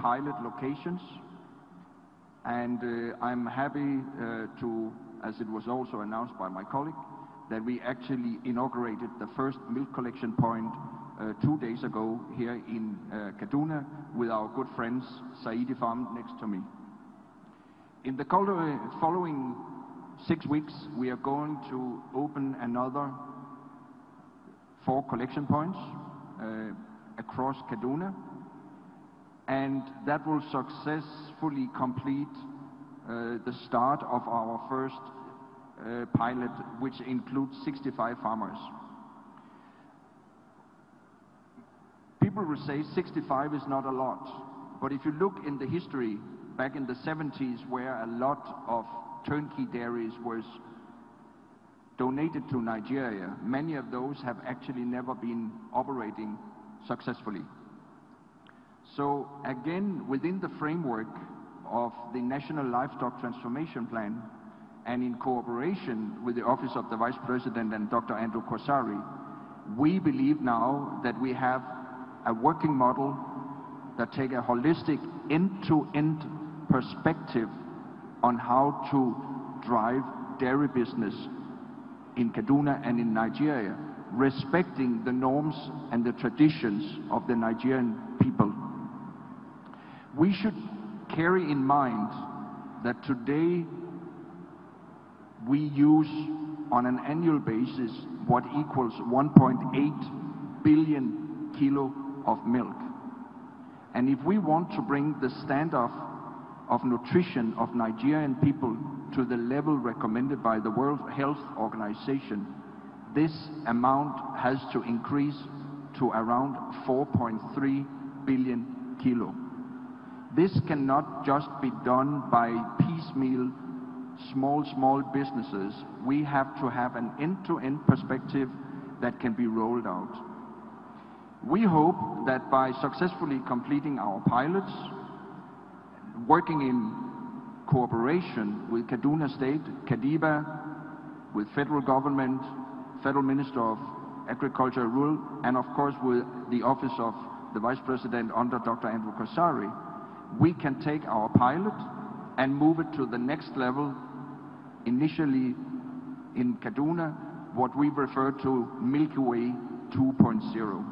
pilot locations. And I'm happy to, as it was also announced by my colleague, that we actually inaugurated the first milk collection point 2 days ago here in Kaduna with our good friends Zeta Farms next to me. In the following 6 weeks, we are going to open another 4 collection points across Kaduna, and that will successfully complete the start of our first pilot, which includes 65 farmers. People will say 65 is not a lot, but if you look in the history, back in the 70s, where a lot of turnkey dairies was donated to Nigeria, many of those have actually never been operating successfully. So again, within the framework of the National Livestock Transformation Plan, and in cooperation with the Office of the Vice President and Dr. Andrew Kosari, we believe now that we have a working model that takes a holistic end-to-end perspective on how to drive dairy business in Kaduna and in Nigeria, respecting the norms and the traditions of the Nigerian people. We should carry in mind that today we use on an annual basis what equals 1.8 billion kilo of milk. And if we want to bring the standard of nutrition of Nigerian people to the level recommended by the World Health Organization, this amount has to increase to around 4.3 billion kilo. This cannot just be done by piecemeal, small businesses. We have to have an end-to-end perspective that can be rolled out. We hope that by successfully completing our pilots, working in cooperation with Kaduna State, Kadiba, with federal government, Federal Minister of Agriculture and Rural, and of course with the Office of the Vice President under Dr. Andrew Kosari, we can take our pilot and move it to the next level, initially in Kaduna, what we refer to Milky Way 2.0.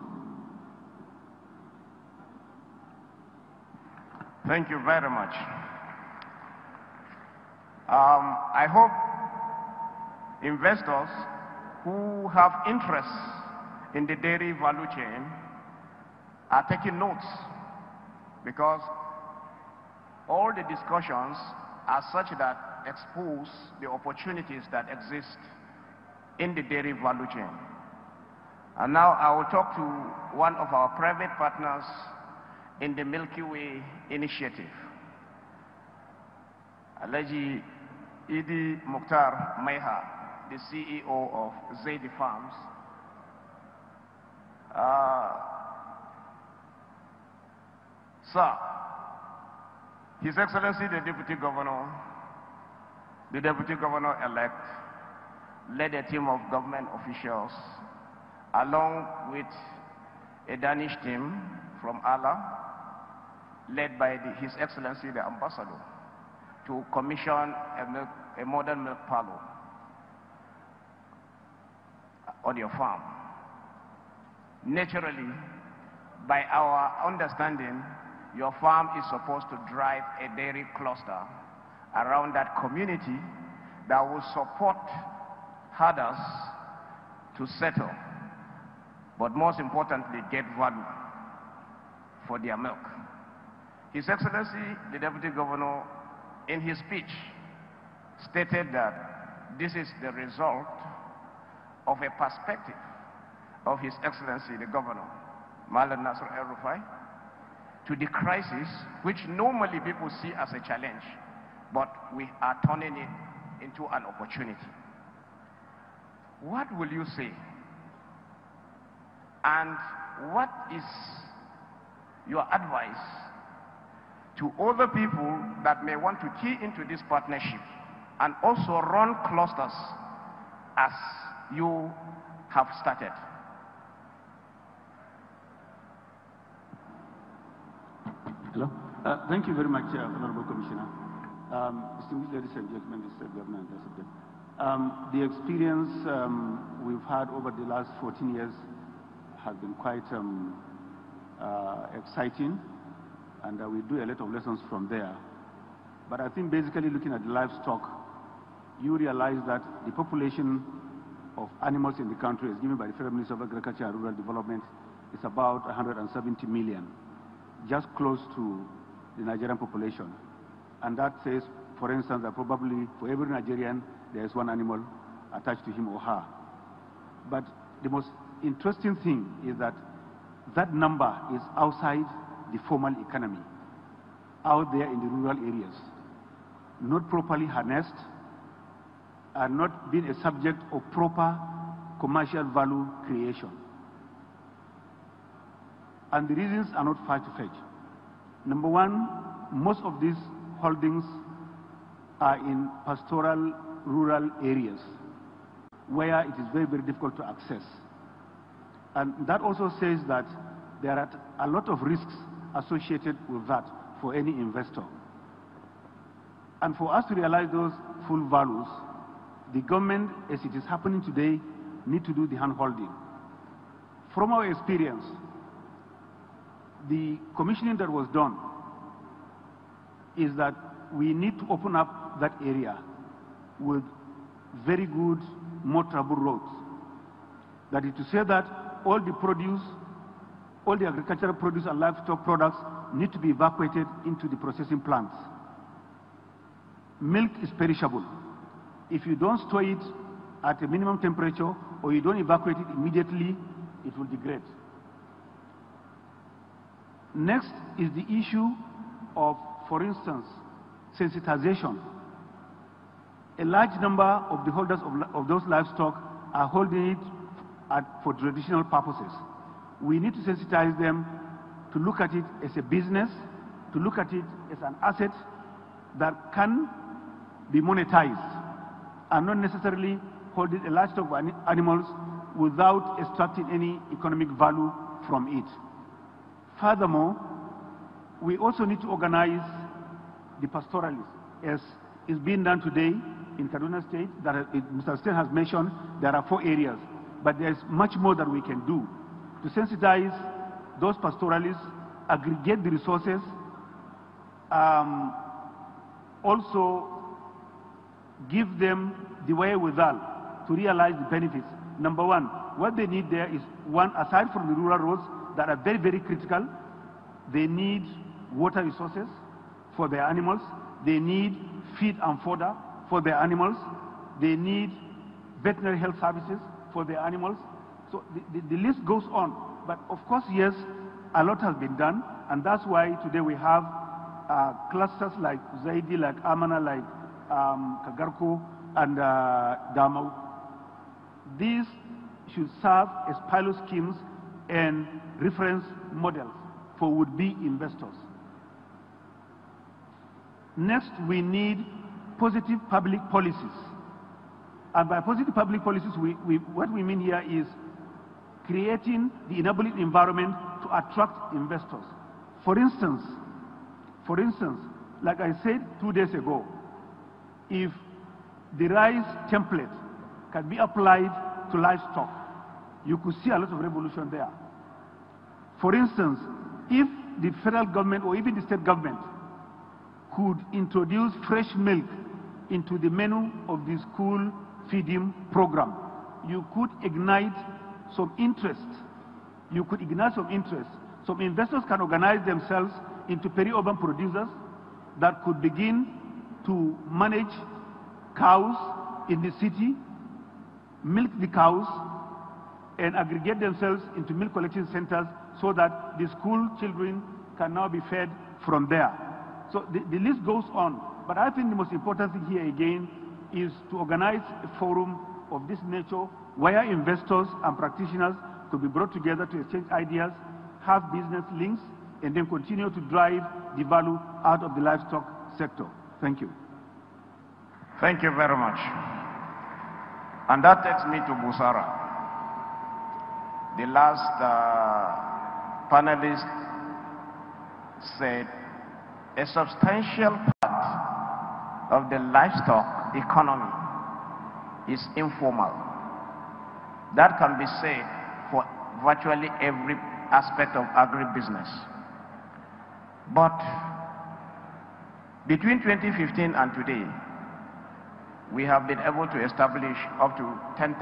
Thank you very much. I hope investors who have interest in the dairy value chain are taking notes, because all the discussions are such that expose the opportunities that exist in the dairy value chain. And now I will talk to one of our private partners in the Milky Way initiative, Alhaji Idi Mukhtar Maiha, the CEO of Zeta Farms. Sir, His Excellency the Deputy Governor-elect led a team of government officials along with a Danish team from Allah, led by His Excellency the Ambassador, to commission a modern milk parlor on your farm. Naturally, by our understanding, your farm is supposed to drive a dairy cluster around that community that will support herders to settle, but most importantly, get value for their milk. His Excellency, the Deputy Governor, in his speech, stated that this is the result of a perspective of His Excellency, the Governor, Malam Nasir El-Rufai, to the crisis which normally people see as a challenge, but we are turning it into an opportunity. What will you say? And what is your advice to other people that may want to key into this partnership and also run clusters as you have started? Hello. Thank you very much, Honorable Commissioner. Distinguished ladies and gentlemen, Mr. Governor and President. The experience we've had over the last 14 years has been quite exciting, and we do a lot of lessons from there. But I think basically looking at the livestock, you realize that the population of animals in the country, as given by the Federal Ministry of Agriculture and Rural Development, is about 170 million, just close to the Nigerian population. And that says, for instance, that probably for every Nigerian, there is one animal attached to him or her. But the most interesting thing is that that number is outside the formal economy, out there in the rural areas, not properly harnessed, and not being a subject of proper commercial value creation. And the reasons are not far to fetch. Number one, most of these holdings are in pastoral rural areas where it is very, very difficult to access. And that also says that there are a lot of risks associated with that for any investor. And for us to realize those full values, the government, as it is happening today, need to do the hand-holding. From our experience, the commissioning that was done is that we need to open up that area with very good motorable roads. That is to say that all the produce, all the agricultural produce and livestock products need to be evacuated into the processing plants. Milk is perishable. If you don't store it at a minimum temperature or you don't evacuate it immediately, it will degrade. Next is the issue of, for instance, sensitization. A large number of the holders of those livestock are holding it for traditional purposes. We need to sensitize them to look at it as a business, to look at it as an asset that can be monetized, and not necessarily holding a large stock of animals without extracting any economic value from it. Furthermore, we also need to organize the pastoralists, as is being done today in Kaduna State. That Mr. Stein has mentioned, there are 4 areas, but there is much more that we can do to sensitize those pastoralists, aggregate the resources, also give them the wherewithal to realize the benefits. Number one, what they need there is, one, aside from the rural roads that are very, very critical, they need water resources for their animals, they need feed and fodder for their animals, they need veterinary health services for their animals. So the list goes on. But of course, yes, a lot has been done, and that's why today we have clusters like Zaidi, like Amana, like Kagarko, and Damau. These should serve as pilot schemes and reference models for would-be investors. Next, we need positive public policies. And by positive public policies, what we mean here is creating the enabling environment to attract investors. For instance, like I said 2 days ago, if the rice template can be applied to livestock, you could see a lot of revolution there. For instance, if the federal government or even the state government could introduce fresh milk into the menu of the school feeding program, you could ignite some interest. Some investors can organize themselves into peri-urban producers that could begin to manage cows in the city, milk the cows, and aggregate themselves into milk collection centers so that the school children can now be fed from there. So the list goes on. But I think the most important thing here again is to organize a forum of this nature where investors and practitioners could be brought together to exchange ideas, have business links, and then continue to drive the value out of the livestock sector. Thank you. Thank you very much. And that takes me to Busara. The last panelist said a substantial part of the livestock economy is informal. That can be said for virtually every aspect of agribusiness. But between 2015 and today, we have been able to establish up to 10,000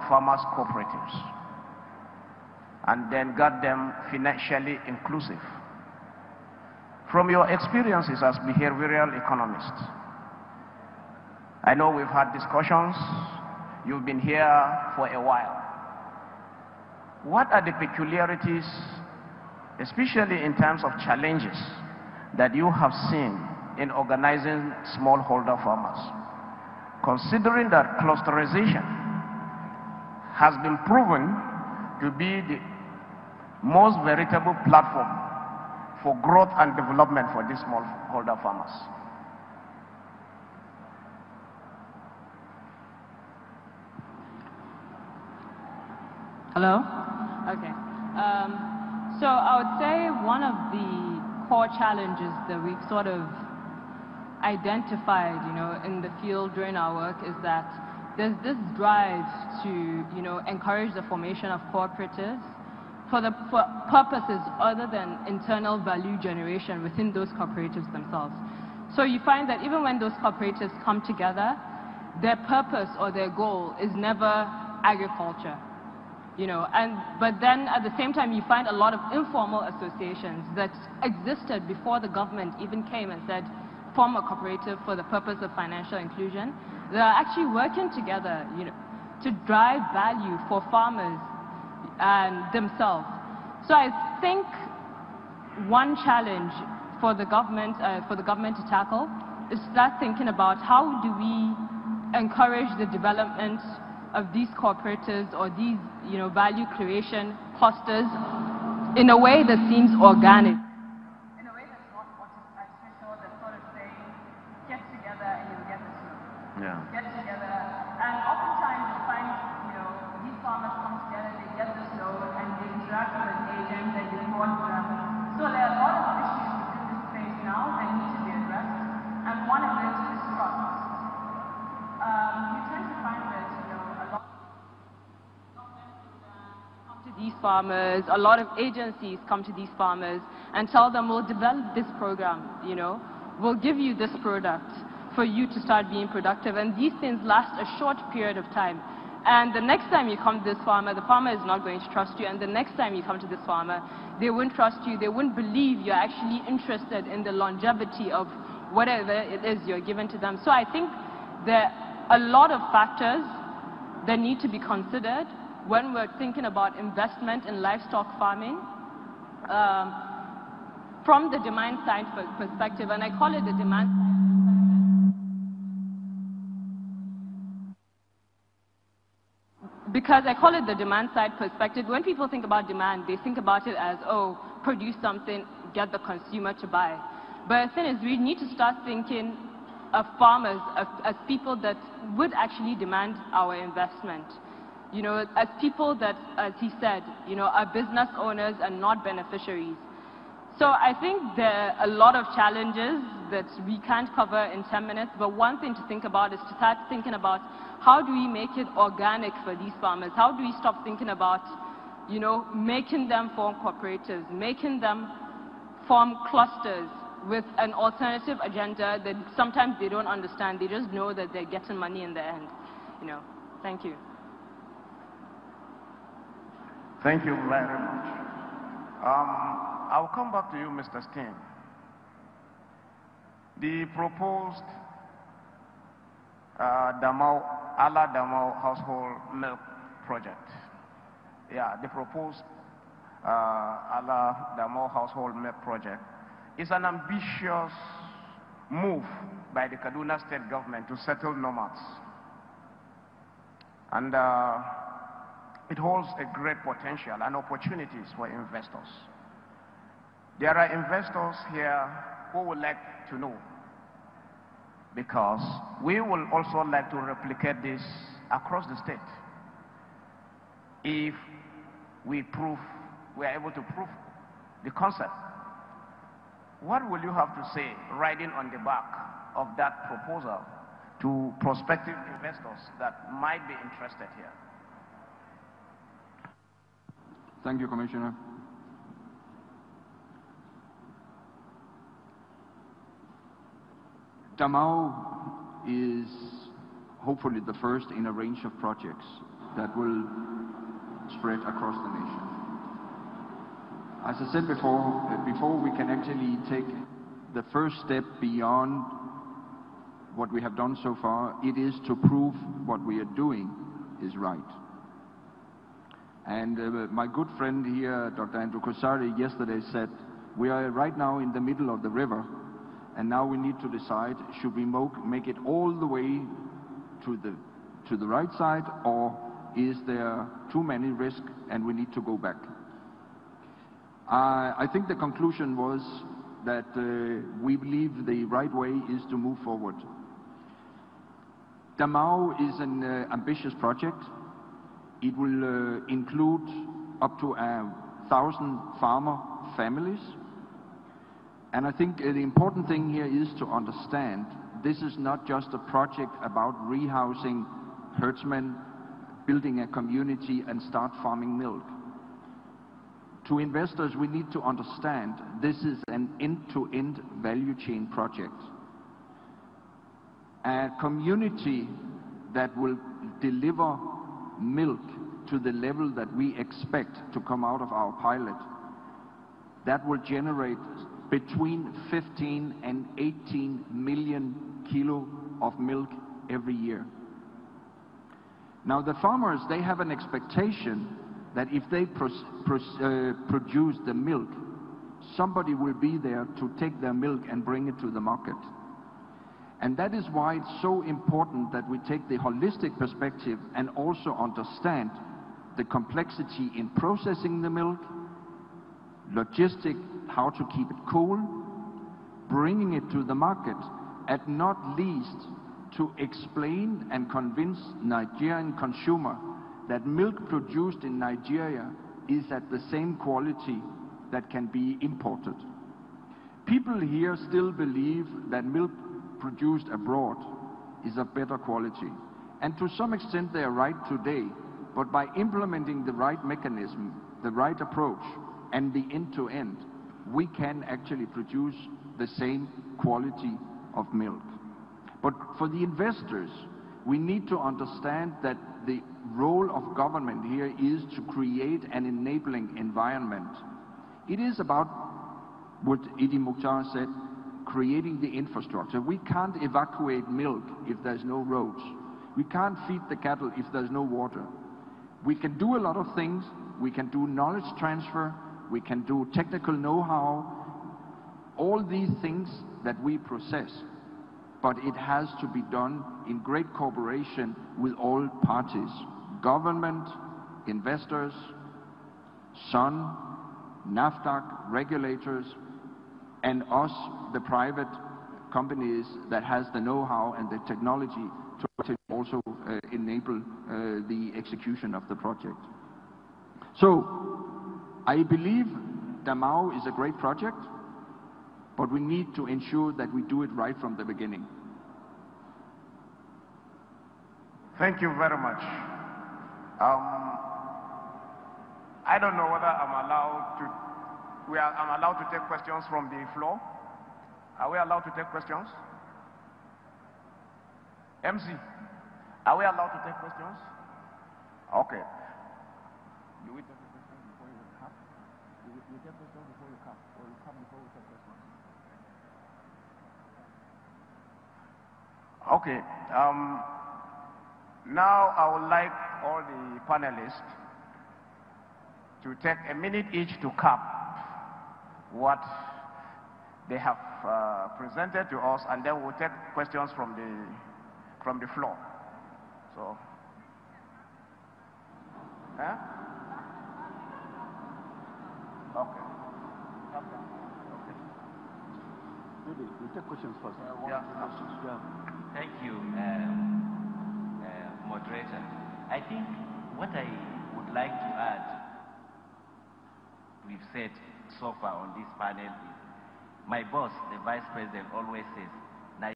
farmers cooperatives and then got them financially inclusive. From your experiences as behavioral economists, I know we've had discussions, you've been here for a while. What are the peculiarities, especially in terms of challenges, that you have seen in organizing smallholder farmers? Considering that clusterization has been proven to be the most veritable platform for growth and development for these smallholder farmers. Hello? Okay. So I would say one of the core challenges that we've sort of identified, in the field during our work is that there's this drive to, encourage the formation of cooperatives for purposes other than internal value generation within those cooperatives themselves. So you find that even when those cooperatives come together, their purpose or their goal is never agriculture. But then at the same time, you find a lot of informal associations that existed before the government even came and said, form a cooperative for the purpose of financial inclusion. They are actually working together, to drive value for farmers and themselves. So I think one challenge for the government to tackle is start thinking about how do we encourage the development of these cooperatives or these, value creation clusters in a way that seems organic. In a way that's not what is artificial, that's sort of saying, get together and you'll get the slow. Yeah. Get together. And oftentimes you find, these farmers come together, they get the slow, and they interact with an agent, and they report them. So there are a lot of issues within this space now that need to be addressed, and one of it is trust. You tend to find that, these farmers, a lot of agencies come to these farmers and tell them, we'll develop this program, we'll give you this product for you to start being productive. And these things last a short period of time. And the next time you come to this farmer, the farmer is not going to trust you. And the next time you come to this farmer, they wouldn't trust you. They wouldn't believe you're actually interested in the longevity of whatever it is you're giving to them. So I think there are a lot of factors that need to be considered when we're thinking about investment in livestock farming from the demand side perspective, and I call it the demand side because I call it the demand side perspective. When people think about demand, they think about it as, oh, produce something, get the consumer to buy. But the thing is, we need to start thinking of farmers as people that would actually demand our investment. As people that, as he said, are business owners and not beneficiaries. So I think there are a lot of challenges that we can't cover in 10 minutes, but one thing to think about is to start thinking about how do we make it organic for these farmers? How do we stop thinking about, making them form cooperatives, making them form clusters with an alternative agenda that sometimes they don't understand. They just know that they're getting money in the end. Thank you. Thank you very much. I'll come back to you, Mr. Steen. The proposed Damau household milk project. Yeah, the proposed Damau household milk project is an ambitious move by the Kaduna state government to settle nomads. And it holds a great potential and opportunities for investors. There are investors here who would like to know, because we will also like to replicate this across the state if we are able to prove the concept. What will you have to say riding on the back of that proposal to prospective investors that might be interested here? Thank you, Commissioner. Damao is hopefully the first in a range of projects that will spread across the nation. As I said before we can actually take the first step beyond what we have done so far, it is to prove what we are doing is right. And my good friend here, Dr. Andrew Kosari, yesterday said, we are right now in the middle of the river, and now we need to decide, should we make it all the way to the right side, or is there too many risks and we need to go back? I think the conclusion was that we believe the right way is to move forward. Damao is an ambitious project. It will include up to 1,000 farmer families. And I think the important thing here is to understand this is not just a project about rehousing herdsmen, building a community and start farming milk. To investors, we need to understand this is an end-to-end value chain project. A community that will deliver milk to the level that we expect to come out of our pilot, that will generate between 15 and 18 million kilo of milk every year. Now the farmers, they have an expectation that if they produce the milk, somebody will be there to take their milk and bring it to the market. And that is why it's so important that we take the holistic perspective and also understand the complexity in processing the milk, logistic, how to keep it cool, bringing it to the market, and not least to explain and convince Nigerian consumer that milk produced in Nigeria is at the same quality that can be imported. People here still believe that milk produced abroad is of better quality. And to some extent they are right today, but by implementing the right mechanism, the right approach, and the end-to-end, we can actually produce the same quality of milk. But for the investors, we need to understand that the role of government here is to create an enabling environment. It is about what Idi Mukhtar said, creating the infrastructure. We can't evacuate milk if there's no roads. We can't feed the cattle if there's no water. We can do a lot of things. We can do knowledge transfer. We can do technical know-how. All these things that we process. But it has to be done in great cooperation with all parties. Government, investors, SUN, NAFDAC, regulators, and us, the private companies that has the know-how and the technology to also enable the execution of the project. So, I believe Damao is a great project, but we need to ensure that we do it right from the beginning. Thank you very much. I don't know whether I'm allowed to take questions from the floor. Are we allowed to take questions? MC, are we allowed to take questions? Okay. Do we take questions before you cap? Do we take questions before you cap, or you cap before we take questions? Okay. Now I would like all the panelists to take a minute each to cap what they have presented to us, and then we'll take questions from the floor. So, huh? Okay. We take questions first. Yeah. Thank you, moderator. I think what I would like to add, we've said so far on this panel, is my boss, the vice president, always says,